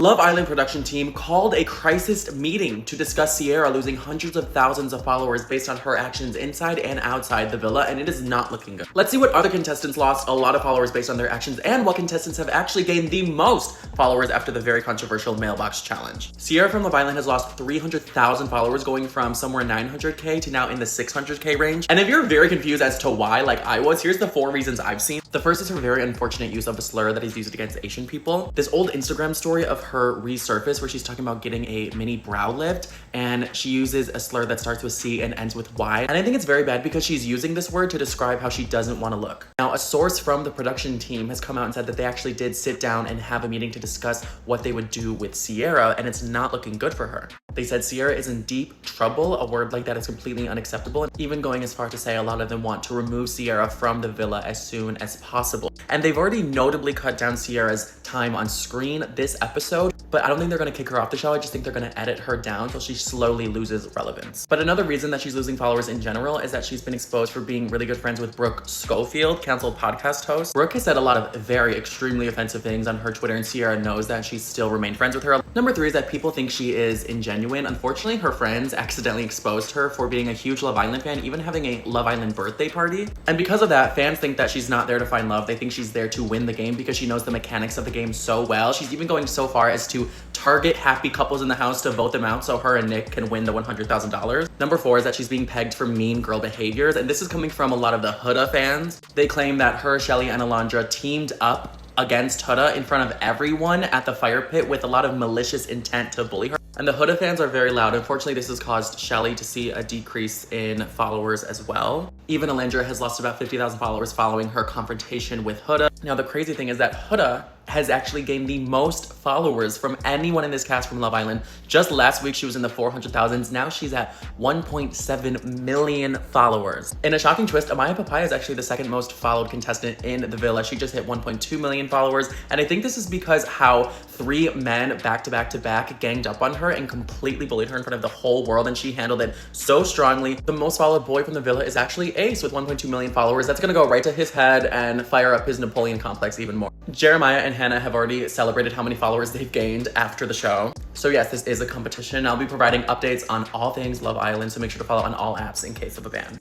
Love Island production team called a crisis meeting to discuss Cierra losing hundreds of thousands of followers based on her actions inside and outside the villa, and it is not looking good. Let's see what other contestants lost a lot of followers based on their actions and what contestants have actually gained the most followers after the very controversial mailbox challenge. Cierra from Love Island has lost 300,000 followers, going from somewhere 900k to now in the 600k range. And if you're very confused as to why, like I was, here's the 4 reasons I've seen. The first is her very unfortunate use of a slur that is used against Asian people. This old Instagram story of her resurfaced where she's talking about getting a mini brow lift, and she uses a slur that starts with C and ends with Y. And I think it's very bad because she's using this word to describe how she doesn't want to look. Now, a source from the production team has come out and said that they actually did sit down and have a meeting to discuss what they would do with Cierra, and it's not looking good for her. They said Cierra is in deep trouble. A word like that is completely unacceptable, and even going as far to say a lot of them want to remove Cierra from the villa as soon as possible. And they've already notably cut down Cierra's time on screen this episode, but I don't think they're gonna kick her off the show. I just think they're gonna edit her down until she slowly loses relevance. But another reason that she's losing followers in general is that she's been exposed for being really good friends with Brooke Schofield, canceled podcast host. Brooke has said a lot of very extremely offensive things on her Twitter, and Cierra knows that. She's still remained friends with her. Number 3 is that people think she is Ingenuine. Unfortunately, her friends accidentally exposed her for being a huge Love Island fan, even having a Love Island birthday party. And because of that, fans think that she's not there to find love. They think she's there to win the game because she knows the mechanics of the game so well. She's even going so far as to target happy couples in the house to vote them out so her and Nick can win the $100,000. Number 4 is that she's being pegged for mean girl behaviors, and this is coming from a lot of the Huda fans. They claim that her, Shelly, and Alondra teamed up against Huda in front of everyone at the fire pit with a lot of malicious intent to bully her. And the Huda fans are very loud. Unfortunately, this has caused Shelly to see a decrease in followers as well. Even Alondra has lost about 50,000 followers following her confrontation with Huda. Now, the crazy thing is that Huda has actually gained the most followers from anyone in this cast from Love Island. Just last week, she was in the 400,000s. Now she's at 1.7 million followers. In a shocking twist, Amaya is actually the second most followed contestant in the villa. She just hit 1.2 million followers. And I think this is because how 3 men back to back ganged up on her and completely bullied her in front of the whole world, and she handled it so strongly. The most followed boy from the villa is actually Ace with 1.2 million followers. That's gonna go right to his head and fire up his Napoleon complex even more. Jeremiah and Hannah have already celebrated how many followers they've gained after the show. So yes, this is a competition. I'll be providing updates on all things Love Island, so make sure to follow on all apps in case of a ban.